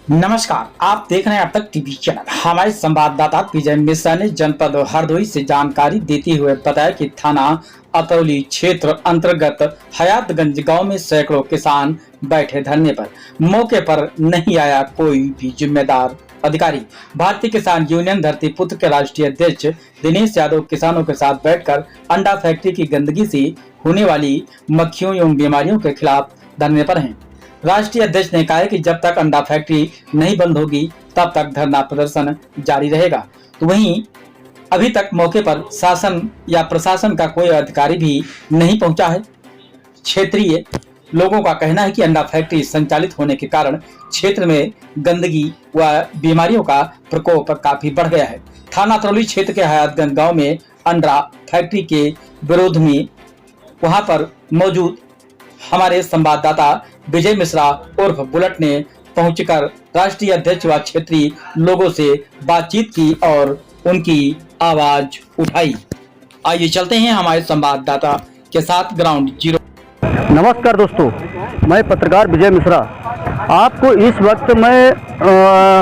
नमस्कार, आप देख रहे हैं अब तक टीवी चैनल। हमारे संवाददाता विजय मिश्रा ने जनपद हरदोई से जानकारी देते हुए बताया कि थाना अतरौली क्षेत्र अंतर्गत हयातगंज गांव में सैकड़ों किसान बैठे धरने पर। मौके पर नहीं आया कोई भी जिम्मेदार अधिकारी। भारतीय किसान यूनियन धरती पुत्र के राष्ट्रीय अध्यक्ष दिनेश यादव किसानों के साथ बैठकर अंडा फैक्ट्री की गंदगी से होने वाली मक्खियों एवं बीमारियों के खिलाफ धरने पर हैं। राष्ट्रीय अध्यक्ष ने कहा है कि जब तक अंडा फैक्ट्री नहीं बंद होगी तब तक धरना प्रदर्शन जारी रहेगा। तो वहीं अभी तक मौके पर शासन या प्रशासन का कोई अधिकारी भी नहीं पहुंचा है। क्षेत्रीय लोगों का कहना है कि अंडा फैक्ट्री संचालित होने के कारण क्षेत्र में गंदगी व बीमारियों का प्रकोप काफी बढ़ गया है। थाना अतरौली क्षेत्र के हयातगंज गांव में अंडा फैक्ट्री के विरोध में वहां पर मौजूद हमारे संवाददाता विजय मिश्रा उर्फ बुलेट ने पहुंचकर राष्ट्रीय अध्यक्ष व क्षेत्रीय लोगों से बातचीत की और उनकी आवाज उठाई। आइए चलते हैं हमारे संवाददाता के साथ ग्राउंड जीरो। नमस्कार दोस्तों, मैं पत्रकार विजय मिश्रा। आपको इस वक्त मैं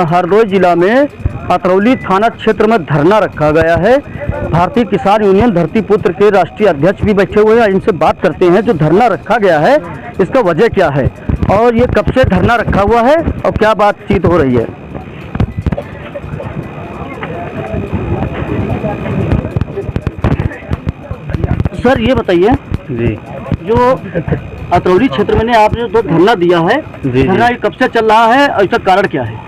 हरदोई जिला में अतरौली थाना क्षेत्र में धरना रखा गया है। भारतीय किसान यूनियन धरती पुत्र के राष्ट्रीय अध्यक्ष भी बैठे हुए हैं। इनसे बात करते हैं जो धरना रखा गया है इसका वजह क्या है और ये कब से धरना रखा हुआ है और क्या बातचीत हो रही है। सर ये बताइए जी, जो अतरौली क्षेत्र में आपने जो धरना दिया है, धरना ये कब से चल रहा है और इसका कारण क्या है?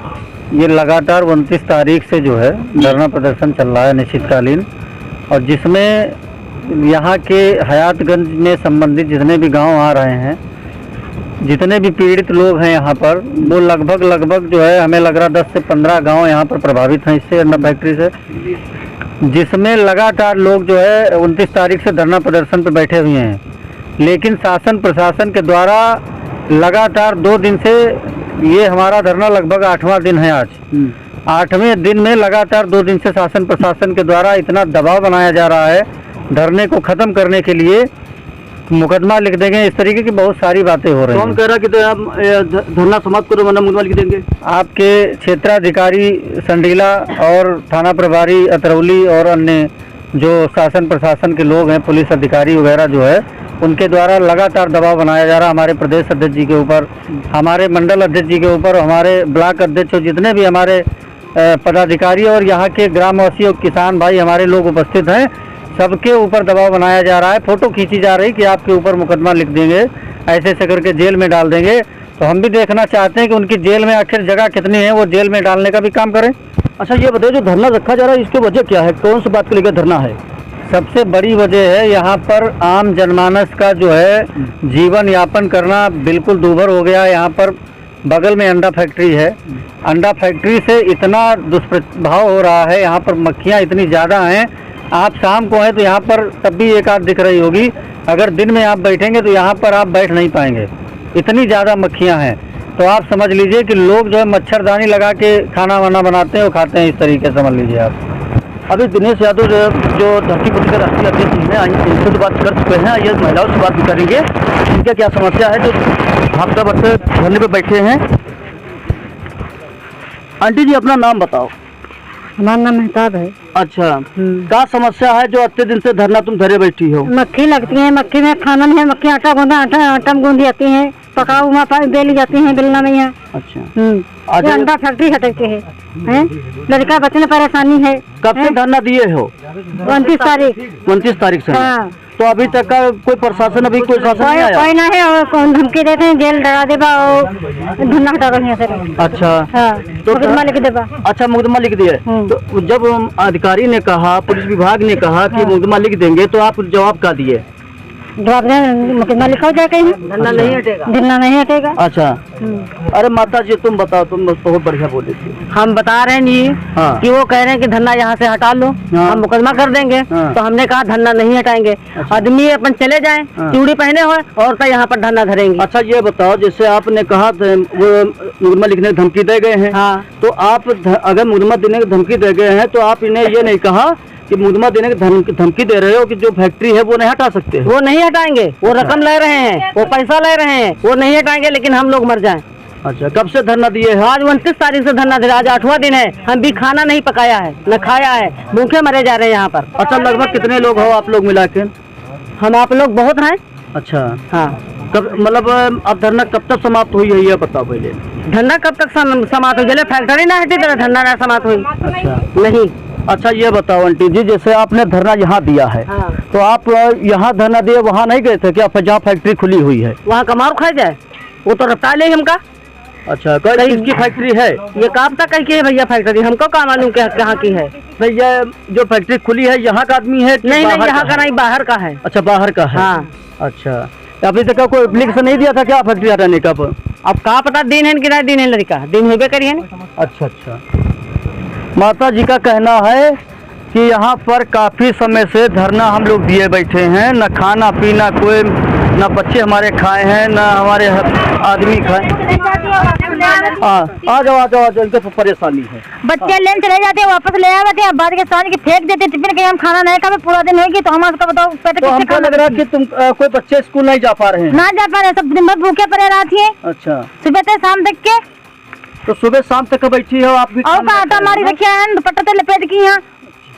ये लगातार 29 तारीख से जो है धरना प्रदर्शन चल रहा है निश्चितकालीन, और जिसमें यहाँ के हयातगंज में संबंधित जितने भी गांव आ रहे हैं, जितने भी पीड़ित लोग हैं यहाँ पर, वो लगभग जो है हमें लग रहा 10 से 15 गांव यहाँ पर प्रभावित हैं इससे अंडा फैक्ट्री से, जिसमें लगातार लोग जो है 29 तारीख से धरना प्रदर्शन पर बैठे हुए हैं। लेकिन शासन प्रशासन के द्वारा लगातार 2 दिन से, ये हमारा धरना लगभग 8वां दिन है आज, 8वें दिन में लगातार 2 दिन से शासन प्रशासन के द्वारा इतना दबाव बनाया जा रहा है धरने को ख़त्म करने के लिए, मुकदमा लिख देंगे, इस तरीके की बहुत सारी बातें हो रही हैं। कौन कह रहा कि तो आप धरना समाप्त करो वरना मुकदमा लिख देंगे? आपके क्षेत्राधिकारी संडीला और थाना प्रभारी अतरौली और अन्य जो शासन प्रशासन के लोग हैं, पुलिस अधिकारी वगैरह जो है, उनके द्वारा लगातार दबाव बनाया जा रहा है हमारे प्रदेश अध्यक्ष जी के ऊपर, हमारे मंडल अध्यक्ष जी के ऊपर, हमारे ब्लॉक अध्यक्ष, जितने भी हमारे पदाधिकारी और यहाँ के ग्रामवासी और किसान भाई हमारे लोग उपस्थित हैं, सबके ऊपर दबाव बनाया जा रहा है। फ़ोटो खींची जा रही कि आपके ऊपर मुकदमा लिख देंगे, ऐसे ऐसे करके जेल में डाल देंगे। तो हम भी देखना चाहते हैं कि उनकी जेल में आखिर जगह कितनी है, वो जेल में डालने का भी काम करें। अच्छा ये बताइए, जो धरना रखा जा रहा है इसकी वजह क्या है, कौन सी बात को लेकर धरना है? सबसे बड़ी वजह है यहाँ पर आम जनमानस का जो है जीवन यापन करना बिल्कुल दूभर हो गया है। यहाँ पर बगल में अंडा फैक्ट्री है, अंडा फैक्ट्री से इतना दुष्प्रभाव हो रहा है, यहाँ पर मक्खियाँ इतनी ज़्यादा हैं। आप शाम को हैं तो यहाँ पर तब भी एक आध दिख रही होगी, अगर दिन में आप बैठेंगे तो यहाँ पर आप बैठ नहीं पाएंगे, इतनी ज़्यादा मक्खियाँ हैं। तो आप समझ लीजिए कि लोग जो है मच्छरदानी लगा के खाना वाना बनाते हैं और खाते हैं, इस तरीके से समझ लीजिए आप। अभी दिनेश यादव जो धरती पुत्र के राष्ट्रीय अध्यक्ष हैं, इनसे तो बात कर चुके हैं, ये महिलाओं से बात भी करेंगे, इनका क्या समस्या है जो हफ्ता भर से धरने पे बैठे हैं। आंटी जी अपना नाम बताओ। हमारा नाम मेहताब है। अच्छा, क्या समस्या है जो इतने दिन से धरना तुम धरे बैठी हो? मक्खी लगती है, मक्खी में खाना नहीं है, मक्खी आटा में गूंदी जाती है, पकाऊ बेली जाती है बेलना में यहाँ। अच्छा, अंडा फैक्ट्री हटकती है, लड़का बचने परेशानी है। कब से धरना दिए हो? 29 तारीख। 29 तारीख से। हाँ। तो अभी तक का कोई प्रशासन, अभी कोई शासन नहीं आया? कोई ना है, और धमकी देते हैं जेल डरा देगा और धरना हटा रही है। अच्छा, हाँ, तो मुकदमा लिख देगा। अच्छा, मुकदमा लिख दिए। तो जब अधिकारी ने कहा, पुलिस विभाग ने कहा कि मुकदमा लिख देंगे, तो आप जवाब क्या दिए? जवाब मुकदमा लिखा हो जाएगा, धरना नहीं हटेगा, धरना नहीं हटेगा। अच्छा, अरे माता जी तुम बताओ, तुम बहुत बढ़िया बोले थी। हम बता रहे हैं जी, हाँ। कि वो कह रहे हैं कि धरना यहाँ से हटा लो, हाँ। हम मुकदमा कर देंगे। हाँ। तो हमने कहा धरना नहीं हटाएंगे। अच्छा। आदमी अपन चले जाएं, हाँ। चूड़ी पहने हुए, औरतें यहाँ पर धरना धरेंगी। अच्छा ये बताओ, जैसे आपने कहा वो मुकदमा लिखने की धमकी दे गए हैं, हाँ। तो आप अगर मुकदमा देने की धमकी दे गए हैं तो आप इन्हें ये नहीं कहा कि मुकदमा देने की धमकी दे रहे हो कि जो फैक्ट्री है वो नहीं हटा सकते? वो नहीं हटाएंगे, वो रकम ले रहे हैं, वो पैसा ले रहे हैं, वो नहीं हटाएंगे, लेकिन हम लोग मर जाएं। अच्छा, कब से धरना दिए हैं? आज 29 तारीख से धरना दे रहे, आज 8वां दिन है। हम भी खाना नहीं पकाया है, न खाया है, भूखे मरे जा रहे हैं यहाँ पर। अच्छा, लगभग कितने लोग हो आप लोग मिला के? हम आप लोग बहुत हैं। अच्छा, हाँ, कब मतलब अब धरना कब तक समाप्त हुई है ये बताओ पहले। धरना कब तक समाप्त हो? जले फैक्ट्री ना हटी तरह धरना ना समाप्त हुई। अच्छा नहीं। अच्छा, ये बताओ आंटी जी, जैसे आपने धरना यहाँ दिया है, हाँ। तो आप यहाँ धरना दिए, वहाँ नहीं गए थे क्या जहाँ फैक्ट्री खुली हुई है? वहाँ कमार खा जाए, वो तो रफ्तार ले हमका। अच्छा, किसकी फैक्ट्री है? ये काम तक कहीं की है भैया फैक्ट्री, हमको क्या मालूम कहाँ की है। भैया जो फैक्ट्री खुली है यहाँ का आदमी है? नहीं नहीं, यहाँ का नहीं, बाहर का है। अच्छा, बाहर का है। हाँ। अच्छा, अभी तक कोई एप्लीकेशन नहीं दिया था क्या फैक्ट्री हटाने का? अब कहाँ पता दिन है कि नहीं दिन है, लड़का दिन होबे करिए ना। अच्छा अच्छा, माता जी का कहना है कि यहाँ पर काफ़ी समय से धरना हम लोग दिए बैठे हैं, न खाना पीना कोई, न बच्चे हमारे खाए हैं, न हमारे आदमी खाए। हाँ, आ जाओ, इनको तो परेशानी है। बच्चे लेन चले जाते हैं, वापस ले आते हैं, बाद के साथ के फेंक देते टिफिन के, हम खाना नहीं खा पूरा दिन होगी, तो हम आपको बताओ पेट तो हमको लग रहा है कि तुम कोई बच्चे स्कूल नहीं जा पा रहे हैं? ना जा पा रहे, सब दिन भर भूखे पड़े रहती है। अच्छा, सुबह से शाम तक के, तो सुबह शाम तक बैठी हो आप भी? और का आटा मारी रखिया है, दुपट्टा ते लपेट की है।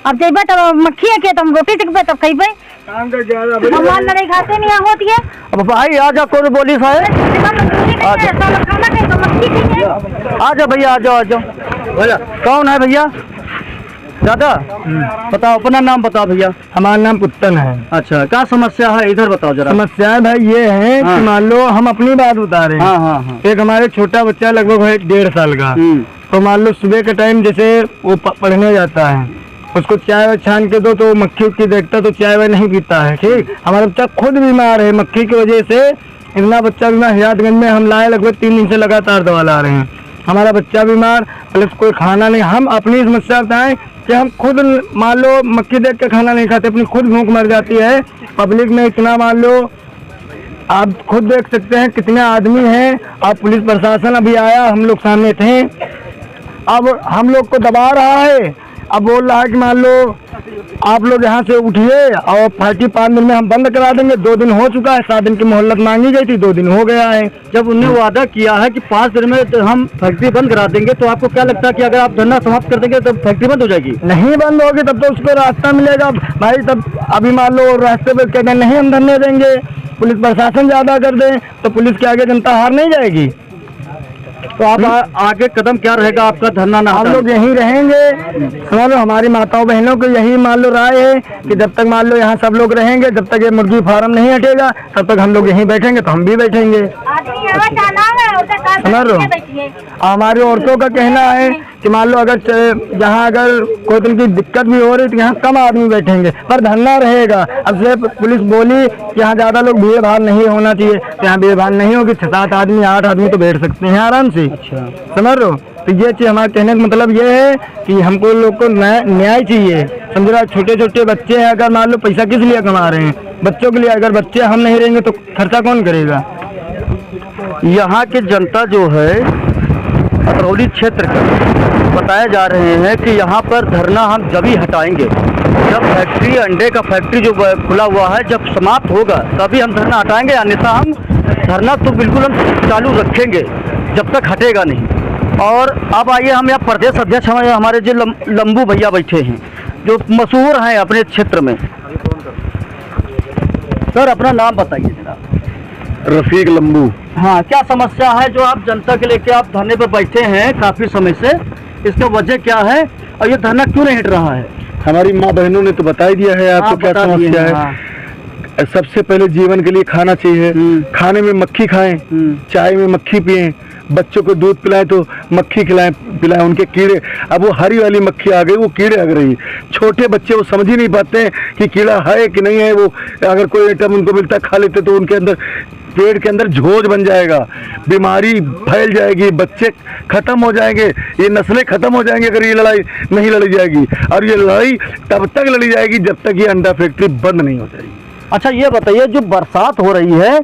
अब जब तो मक्खी है के तुम रोटी चखबे तब खाइबे, हम नहीं खाते नहीं होती है। अब भाई आ जाओ, कौन बोली साहब? आ जाओ भैया, आ जाओ। कौन है भैया? दादा बताओ, अपना नाम बताओ भैया। हमारा नाम पुत्तन है। अच्छा, क्या समस्या है इधर बताओ जरा। समस्या भाई ये है कि मान लो हम अपनी बात बता रहे हैं। हाँ। एक हमारे छोटा बच्चा लगभग है 1.5 साल का, तो मान लो सुबह के टाइम जैसे वो पढ़ने जाता है, उसको चाय वाय छान के दो तो मक्खी उक्की देखता तो चाय वाय नहीं पीता है। ठीक, हमारा बच्चा खुद बीमार है मक्खी की वजह से, इतना बच्चा बीमार। हयातगंज में हम लाए, लगभग 3 दिन से लगातार दवा ला रहे हैं। हमारा बच्चा बीमार, प्लस कोई खाना नहीं। हम अपनी समस्या बताएं कि हम खुद मान लो मक्खी देख के खाना नहीं खाते, अपनी खुद भूख मर जाती है। पब्लिक में इतना मान लो, आप खुद देख सकते हैं कितने आदमी हैं। अब पुलिस प्रशासन अभी आया, हम लोग सामने थे, अब हम लोग को दबा रहा है। अब बोल रहा है कि मान लो आप लोग यहाँ से उठिए और फैक्ट्री 5 दिन में हम बंद करा देंगे। 2 दिन हो चुका है, 7 दिन की मोहलत मांगी गई थी, 2 दिन हो गया है। जब उन्हें वादा किया है कि 5 दिन में तो हम फैक्ट्री बंद करा देंगे, तो आपको क्या लगता है कि अगर आप धरना समाप्त कर देंगे तो फैक्ट्री बंद हो जाएगी? नहीं बंद होगी, तब तो उसको रास्ता मिलेगा भाई। तब अभी मान लो रास्ते पे कहते हैं नहीं हम धरने देंगे, पुलिस प्रशासन ज्यादा कर दे तो पुलिस के आगे जनता हार नहीं जाएगी। तो आप आगे कदम क्या रहेगा आपका धरना ना? हम लोग यहीं रहेंगे। समझ लो, हमारी माताओं बहनों को यही मान लो राय है कि जब तक मान लो यहाँ सब लोग रहेंगे, जब तक ये मुर्गी फार्म नहीं हटेगा तब तक हम लोग यहीं बैठेंगे, तो हम भी बैठेंगे। समझ लो, हमारी औरतों का कहना है कि मान लो अगर यहाँ अगर कोई दिन की दिक्कत भी हो रही तो यहाँ कम आदमी बैठेंगे, पर धरना रहेगा। अब से पुलिस बोली कि यहाँ ज्यादा लोग भीड़ भाड़ नहीं होना चाहिए, तो यहाँ भीड़ भाड़ नहीं होगी, 6-7 आदमी 8 आदमी तो बैठ सकते हैं आराम से। अच्छा, समझ लो, तो ये चीज हमारे कहने का मतलब ये है कि हमको लोग को न्याय चाहिए। समझ रहा, छोटे छोटे बच्चे हैं, अगर मान लो पैसा किस लिए कमा रहे हैं? बच्चों के लिए। अगर बच्चे हम नहीं रहेंगे तो खर्चा कौन करेगा? यहाँ की जनता जो है अतरौली क्षेत्र का बताया जा रहे हैं कि यहाँ पर धरना हम जब ही हटाएंगे जब फैक्ट्री, अंडे का फैक्ट्री जो खुला हुआ है जब समाप्त होगा तभी हम धरना हटाएंगे, अन्यथा हम धरना तो बिल्कुल हम चालू रखेंगे जब तक हटेगा नहीं। और अब आइए, हम यहाँ प्रदेश अध्यक्ष हमारे जो लंबू भैया बैठे हैं जो मशहूर हैं अपने क्षेत्र में। सर अपना नाम बताइए जरा। रफीक लंबू। हाँ, क्या समस्या है जो आप जनता के लेके आप धरने पर बैठे हैं काफी समय से, इसका वजह क्या है और ये धरना क्यों नहीं हट रहा है? हमारी माँ बहनों ने तो बता ही दिया है आपको क्या समस्या है। हाँ। सबसे पहले जीवन के लिए खाना चाहिए, खाने में मक्खी खाएं, चाय में मक्खी पिएं, बच्चों को दूध पिलाएं तो मक्खी पिलाएं, उनके कीड़े। अब वो हरी वाली मक्खी आ गई, वो कीड़े लग रही। छोटे बच्चे वो समझ ही नहीं पाते हैं कि कीड़ा है कि नहीं है। वो अगर कोई आइटम उनको मिलता खा लेते तो उनके अंदर पेट के अंदर झोज बन जाएगा, बीमारी फैल जाएगी, बच्चे खत्म हो जाएंगे, ये नस्लें खत्म हो जाएंगी अगर ये लड़ाई नहीं लड़ी जाएगी। और ये लड़ाई तब तक लड़ी जाएगी जब तक ये अंडा फैक्ट्री बंद नहीं हो जाएगी। अच्छा, ये बताइए, जो बरसात हो रही है,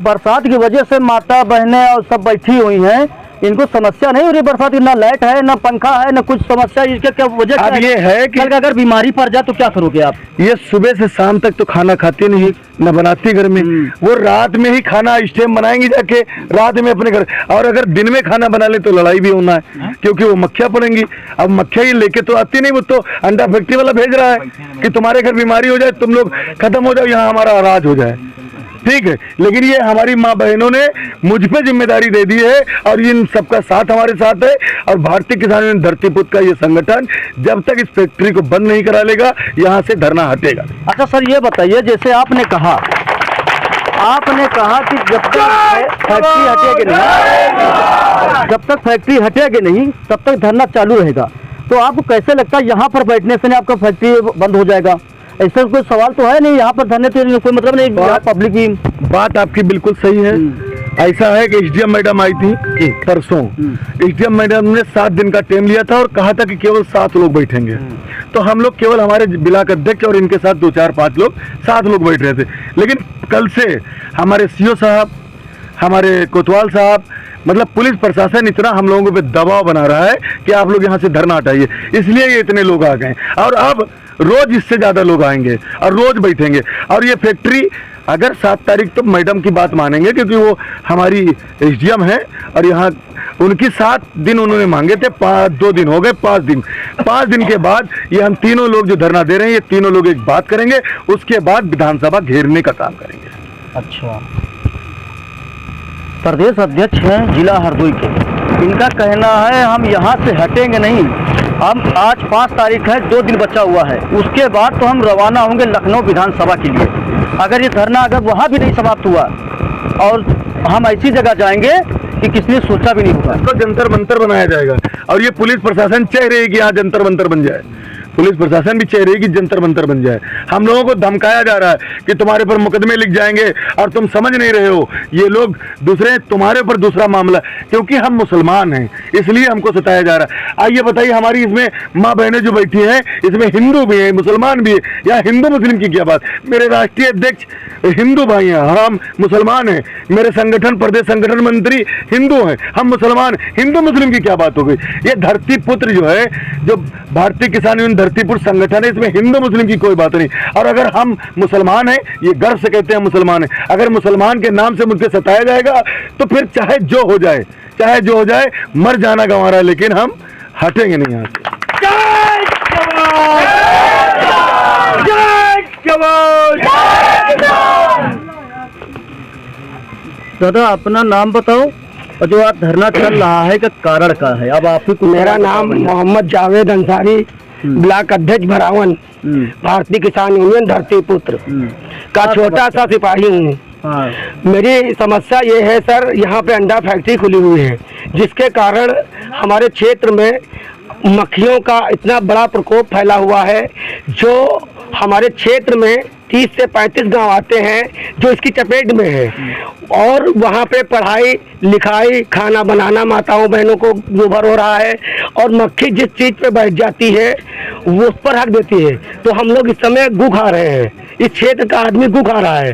बरसात की वजह से माता बहनें और सब बैठी हुई हैं, इनको समस्या नहीं हो रही बरसात की? ना लाइट है, ना पंखा है, ना कुछ समस्या, इसके क्या वजह क्या अब ये है कि कल अगर बीमारी पड़ जाए तो क्या करोगे आप? ये सुबह से शाम तक तो खाना खाती नहीं, न बनाती घर में, वो रात में ही खाना स्टेम बनाएंगी जाके रात में अपने घर, और अगर दिन में खाना बना ले तो लड़ाई भी होना है, क्योंकि वो मक्खियां पड़ेंगी। अब मक्खियां ही लेके तो आती नहीं, वो तो अंडा फैक्ट्री वाला भेज रहा है कि तुम्हारे घर बीमारी हो जाए, तुम लोग खत्म हो जाओ, यहाँ हमारा राज हो जाए। ठीक है, लेकिन ये हमारी माँ बहनों ने मुझ पे जिम्मेदारी दे दी है और इन सबका साथ हमारे साथ है। और भारतीय किसान यूनियन धरतीपुत्र का ये संगठन जब तक इस फैक्ट्री को बंद नहीं करा लेगा, यहाँ से धरना हटेगा। अच्छा सर, ये बताइए, जैसे आपने कहा कि जब तक फैक्ट्री हटेगी नहीं, तब तक धरना चालू रहेगा, तो आपको कैसे लगता है यहाँ पर बैठने से आपका फैक्ट्री बंद हो जाएगा? ऐसा कोई सवाल तो है नहीं, यहाँ पर धरने से कोई मतलब नहीं, पब्लिक की बात आपकी बिल्कुल सही है। ऐसा है कि एसडीएम मैडम आई थी परसों, एसडीएम मैडम ने 7 दिन का टाइम लिया था और कहा था कि केवल 7 लोग बैठेंगे। तो हम लोग केवल हमारे ब्लॉक अध्यक्ष और इनके साथ 2, 4, 5 लोग, 7 लोग बैठ रहे थे। लेकिन कल से हमारे सीओ साहब, हमारे कोतवाल साहब, मतलब पुलिस प्रशासन इतना हम लोगों पे दबाव बना रहा है कि आप लोग यहाँ से धरना हटाइए, इसलिए ये इतने लोग आ गए। और अब रोज इससे ज्यादा लोग आएंगे और रोज बैठेंगे। और ये फैक्ट्री अगर 7 तारीख तो मैडम की बात मानेंगे, क्योंकि वो हमारी एसडीएम है और यहाँ उनकी 7 दिन उन्होंने मांगे थे, 2 दिन हो गए, 5 दिन। 5 दिन के बाद ये हम तीनों लोग जो धरना दे रहे हैं, ये तीनों लोग एक बात करेंगे, उसके बाद विधानसभा घेरने का काम करेंगे। अच्छा, प्रदेश अध्यक्ष हैं जिला हरदोई के, इनका कहना है हम यहाँ से हटेंगे नहीं, हम आज 5 तारीख है, 2 दिन बचा हुआ है, उसके बाद तो हम रवाना होंगे लखनऊ विधानसभा के लिए। अगर ये धरना अगर वहाँ भी नहीं समाप्त हुआ और हम ऐसी जगह जाएंगे कि किसी ने सोचा भी नहीं होगा, तो जंतर मंतर बनाया जाएगा। और ये पुलिस प्रशासन चाह रही है कि यहाँ जंतर मंतर बन जाए, पुलिस प्रशासन भी चाह रही है कि जंतर मंतर बन जाए। हम लोगों को धमकाया जा रहा है कि तुम्हारे पर मुकदमे लिख जाएंगे और तुम समझ नहीं रहे हो, ये लोग दूसरे तुम्हारे ऊपर दूसरा मामला, क्योंकि हम मुसलमान हैं इसलिए हमको सताया जा रहा है। आइए बताइए, हमारी इसमें माँ बहनें जो बैठी हैं, इसमें हिंदू भी है, मुसलमान भी है, या हिंदू मुस्लिम की क्या बात? मेरे राष्ट्रीय अध्यक्ष हिंदू भाई हैं, हम मुसलमान हैं, मेरे संगठन प्रदेश संगठन मंत्री हिंदू हैं, हम मुसलमान, हिंदू मुस्लिम की क्या बात हो गई? ये धरती पुत्र जो है, जो भारतीय किसान यूनियन धरतीपुर संगठन है, इसमें हिंदू मुस्लिम की कोई बात नहीं। और अगर हम मुसलमान हैं, ये गर्व से कहते हैं मुसलमान हैं, अगर मुसलमान के नाम से मुझसे सताया जाएगा तो फिर चाहे जो हो जाए, मर जाना गंवारा, लेकिन हम हटेंगे नहीं यहाँ से। दादा अपना नाम बताओ और जो आज धरना चल रहा है का कारण का है? अब आप ही। मेरा नाम मोहम्मद जावेद अंसारी, ब्लॉक अध्यक्ष भरावन, भारतीय किसान यूनियन धरतीपुत्र का छोटा सा सिपाही हूँ। मेरी समस्या ये है सर, यहाँ पे अंडा फैक्ट्री खुली हुई है, जिसके कारण हमारे क्षेत्र में मक्खियों का इतना बड़ा प्रकोप फैला हुआ है, जो हमारे क्षेत्र में 30 से 35 गांव आते हैं जो इसकी चपेट में है। और वहाँ पे पढ़ाई लिखाई, खाना बनाना माताओं बहनों को निर्भर हो रहा है, और मक्खी जिस चीज़ पे बैठ जाती है वो उस पर हक देती है। तो हम लोग इस समय गू खा रहे हैं, इस क्षेत्र का आदमी गू खा रहा है।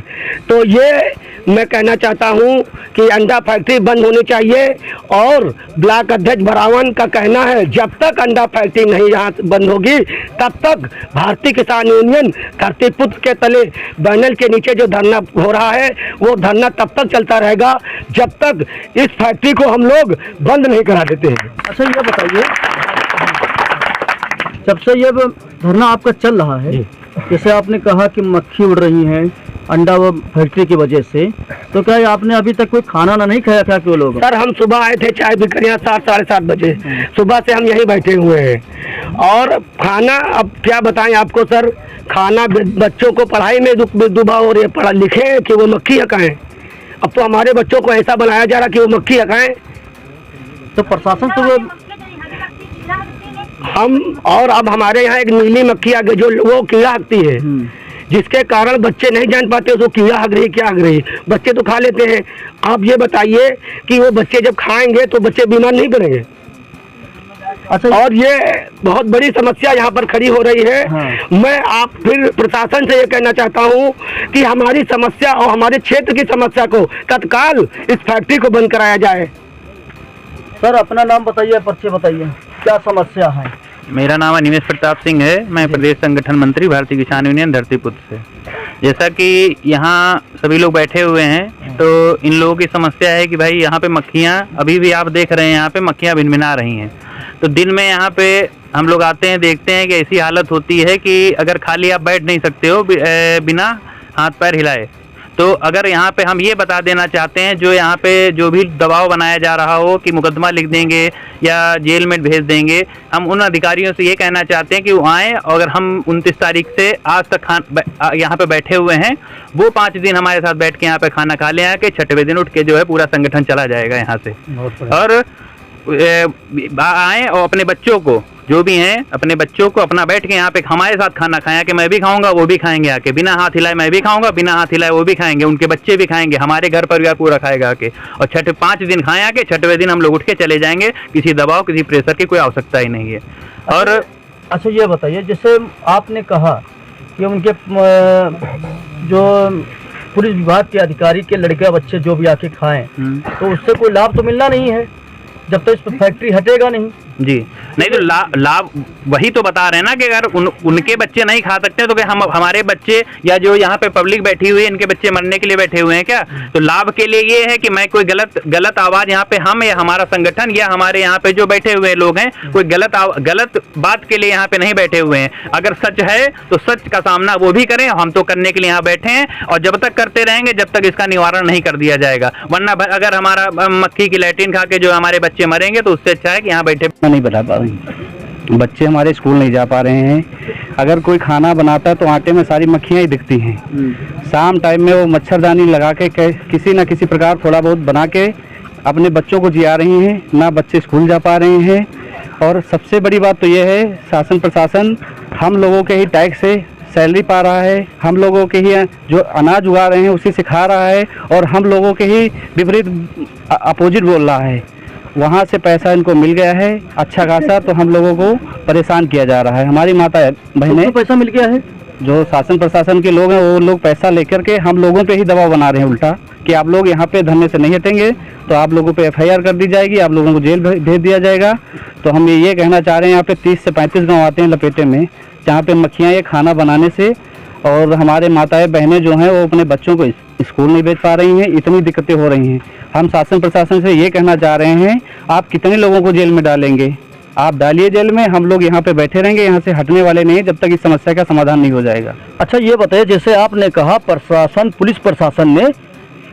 तो ये मैं कहना चाहता हूँ कि अंडा फैक्ट्री बंद होनी चाहिए। और ब्लॉक अध्यक्ष भरावन का कहना है जब तक अंडा फैक्ट्री नहीं यहाँ बंद होगी, तब तक भारतीय किसान यूनियन धरतीपुत्र के तले बैनर के नीचे जो धरना हो रहा है, वो धरना तब तक चलता रहेगा जब तक इस फैक्ट्री को हम लोग बंद नहीं करा देते हैं। अच्छा ये बताइए, जब से ये धरना आपका चल रहा है, जैसे आपने कहा कि मक्खी उड़ रही हैं अंडा वो फैक्ट्री की वजह से, तो क्या आपने अभी तक कोई खाना ना नहीं खाया था क्यों लोग? सर हम सुबह आए थे चाय पीकर यहाँ 7, साढ़े 7 बजे, सुबह से हम यहीं बैठे हुए हैं। और खाना अब क्या बताएं आपको सर, खाना बच्चों को पढ़ाई में डूबा हो रही है, पढ़ा लिखे कि वो मक्खी हकाएं। अब तो हमारे बच्चों को ऐसा बनाया जा रहा कि वो मक्खी हकाएं। तो प्रशासन तो हम, और अब हमारे यहाँ एक नीली मक्खी आ गई जो वो कीड़ा हकती है, जिसके कारण बच्चे नहीं जान पाते उसको कीड़ा हक रही क्या हक रही, बच्चे तो खा लेते हैं। आप ये बताइए कि वो बच्चे जब खाएंगे तो बच्चे बीमार नहीं पड़ेंगे? अच्छा, और ये बहुत बड़ी समस्या यहाँ पर खड़ी हो रही है। हाँ। मैं आप फिर प्रशासन से ये कहना चाहता हूँ कि हमारी समस्या और हमारे क्षेत्र की समस्या को तत्काल इस फैक्ट्री को बंद कराया जाए। सर अपना नाम बताइए, परिचय बताइए, क्या समस्या है? मेरा नाम अनिमेश प्रताप सिंह है। मैं प्रदेश संगठन मंत्री भारतीय किसान यूनियन धरतीपुत्र से। जैसा कि यहाँ सभी लोग बैठे हुए हैं, तो इन लोगों की समस्या है कि भाई यहाँ पे मक्खियाँ, अभी भी आप देख रहे हैं यहाँ पे मक्खियाँ भिनभिना रही हैं। तो दिन में यहाँ पे हम लोग आते हैं, देखते हैं कि ऐसी हालत होती है कि अगर खाली आप बैठ नहीं सकते हो बिना हाथ पैर हिलाए। तो अगर यहाँ पे हम ये बता देना चाहते हैं, जो यहाँ पे जो भी दबाव बनाया जा रहा हो कि मुकदमा लिख देंगे या जेल में भेज देंगे, हम उन अधिकारियों से ये कहना चाहते हैं कि वो आएँ। अगर हम 29 तारीख से आज तक यहाँ पे बैठे हुए हैं, वो 5 दिन हमारे साथ बैठ के यहाँ पे खाना खा ले आके 6वें दिन उठ के जो है पूरा संगठन चला जाएगा यहाँ से। और आएँ और अपने बच्चों को, जो भी हैं, अपने बच्चों को अपना बैठ के यहाँ पे हमारे साथ खाना खाएं कि मैं भी खाऊंगा, वो भी खाएंगे आके, बिना हाथ हिलाए मैं भी खाऊंगा, बिना हाथ हिलाए वो भी खाएंगे, उनके बच्चे भी खाएंगे, हमारे घर परिवार पूरा खाएगा आके। और 5 दिन खाएं आके, 6वें दिन हम लोग उठ के चले जाएंगे। किसी दबाव, किसी प्रेशर की कोई आवश्यकता ही नहीं है। और अच्छा ये बताइए, जैसे आपने कहा कि उनके जो पुलिस विभाग के अधिकारी के लड़के बच्चे जो भी आके खाएं, तो उससे कोई लाभ तो मिलना नहीं है जब तक इस पर फैक्ट्री हटेगा नहीं। जी नहीं, तो लाभ वही तो बता रहे हैं ना कि अगर उनके बच्चे नहीं खा सकते तो क्या हमारे बच्चे या जो यहाँ पे पब्लिक बैठी हुई है, इनके बच्चे मरने के लिए बैठे हुए हैं क्या? तो लाभ के लिए ये है कि मैं कोई गलत आवाज यहाँ पे, हम या हमारा संगठन या हमारे यहाँ पे जो बैठे हुए लोग हैं, कोई गलत बात के लिए यहाँ पे नहीं बैठे हुए हैं। अगर सच है तो सच का सामना वो भी करें, हम तो करने के लिए यहाँ बैठे हैं। और जब तक करते रहेंगे जब तक इसका निवारण नहीं कर दिया जाएगा। वरना अगर हमारा मक्खी की लैट्रिन खा के जो हमारे बच्चे मरेंगे, तो उससे अच्छा है कि यहाँ बैठे नहीं बता पा रहे हैं, बच्चे हमारे स्कूल नहीं जा पा रहे हैं। अगर कोई खाना बनाता है तो आटे में सारी मक्खियाँ ही दिखती हैं। शाम टाइम में वो मच्छरदानी लगा के किसी न किसी प्रकार थोड़ा बहुत बना के अपने बच्चों को जिया रही हैं, ना बच्चे स्कूल जा पा रहे हैं। और सबसे बड़ी बात तो ये है, शासन प्रशासन हम लोगों के ही टैक्स से सैलरी पा रहा है, हम लोगों के ही जो अनाज उगा रहे हैं उसी से खा रहा है, और हम लोगों के ही विपरीत अपोजिट बोल रहा है। वहाँ से पैसा इनको मिल गया है अच्छा खासा, तो हम लोगों को परेशान किया जा रहा है। हमारी माता बहनें, पैसा मिल गया है, जो शासन प्रशासन के लोग हैं वो लोग पैसा लेकर के हम लोगों पे ही दबाव बना रहे हैं उल्टा, कि आप लोग यहाँ पे धरने से नहीं हटेंगे तो आप लोगों पे FIR कर दी जाएगी, आप लोगों को जेल भेज दिया जाएगा। तो हम ये कहना चाह रहे हैं, यहाँ पे 30 से 35 गाँव आते हैं लपेटे में, जहाँ पे मक्खियाँ ये खाना बनाने से, और हमारे माताएं बहनें जो हैं वो अपने बच्चों को स्कूल नहीं भेज पा रही हैं, इतनी दिक्कतें हो रही हैं। हम शासन प्रशासन से ये कहना चाह रहे हैं, आप कितने लोगों को जेल में डालेंगे, आप डालिए जेल में, हम लोग यहाँ पे बैठे रहेंगे, यहाँ से हटने वाले नहीं जब तक इस समस्या का समाधान नहीं हो जाएगा। अच्छा ये बताइए, जैसे आपने कहा प्रशासन, पुलिस प्रशासन ने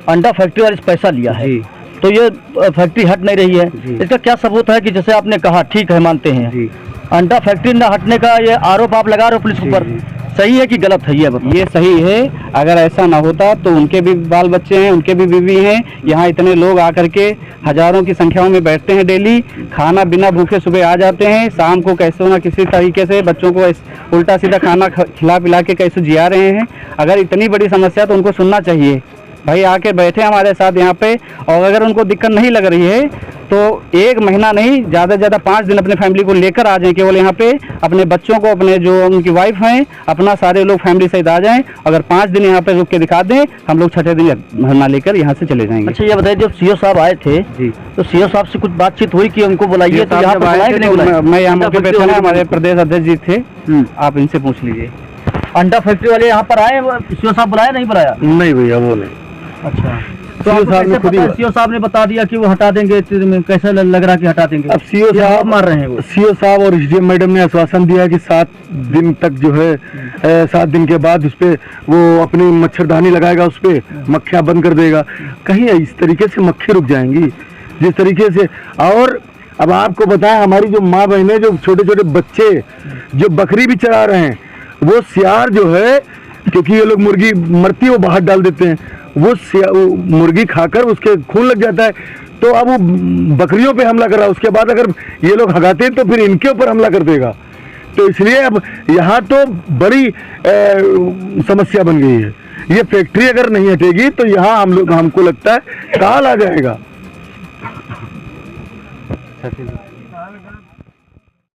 अंडा फैक्ट्री वाले पैसा लिया है, तो ये फैक्ट्री हट नहीं रही है, इसका क्या सबूत है? कि जैसे आपने कहा, ठीक है मानते हैं, अंडा फैक्ट्री न हटने का ये आरोप आप लगा रहे हो पुलिस के ऊपर, सही है कि गलत है? ये सही है। अगर ऐसा ना होता तो उनके भी बाल बच्चे हैं, उनके भी बीवी हैं, यहाँ इतने लोग आकर के हजारों की संख्याओं में बैठते हैं डेली, खाना बिना भूखे सुबह आ जाते हैं, शाम को कैसे ना किसी तरीके से बच्चों को उल्टा सीधा खाना खिला पिला के कैसे जिया रहे हैं। अगर इतनी बड़ी समस्या तो उनको सुनना चाहिए, भाई आके बैठे हमारे साथ यहाँ पे। और अगर उनको दिक्कत नहीं लग रही है तो 1 महीना नहीं, ज़्यादा से ज़्यादा 5 दिन अपने फैमिली को लेकर आ जाएं, केवल यहाँ पे अपने बच्चों को, अपने जो उनकी वाइफ हैं, अपना सारे लोग फैमिली सहित आ जाएं। अगर 5 दिन यहाँ पे रुक के दिखा दें, हम लोग 6ठे दिन धरना लेकर यहाँ से चले जाएंगे। अच्छा ये बताइए, जब CO साहब आए थे जी, तो CO साहब से कुछ बातचीत हुई कि उनको बुलाइए? तो यहाँ मैं यहाँ मौके पे था, हमारे प्रदेश अध्यक्ष जी थे, आप इनसे पूछ लीजिए। अंडा फैक्ट्री वाले यहाँ पर आए, CO साहब बुलाया नहीं बुलाया? नहीं भैया वो नहीं। अच्छा, तो CO साहब ने बता दिया कि वो हटा देंगे, कैसा लग रहा कि हटा देंगे? अब CO साहब मार रहे हैं, वो CO साहब और SDM मैडम ने आश्वासन दिया कि 7 दिन तक जो है 7 दिन के बाद उस पर वो अपनी मच्छरदानी लगाएगा, उस पर मक्खियाँ बंद कर देगा। कहीं इस तरीके से मक्खी रुक जाएंगी जिस तरीके से। और अब आपको बताएं, हमारी जो माँ बहनें, जो छोटे छोटे बच्चे जो बकरी भी चरा रहे हैं, वो सियार जो है, क्योंकि ये लोग मुर्गी मरती है वो बाहर डाल देते हैं, वो मुर्गी खाकर उसके खून लग जाता है, तो अब वो बकरियों पे हमला कर रहा है। उसके बाद अगर ये लोग हगाते हैं तो फिर इनके ऊपर हमला कर देगा। तो इसलिए अब यहाँ तो बड़ी समस्या बन गई है। ये फैक्ट्री अगर नहीं हटेगी तो यहाँ हमको लगता है काल आ जाएगा।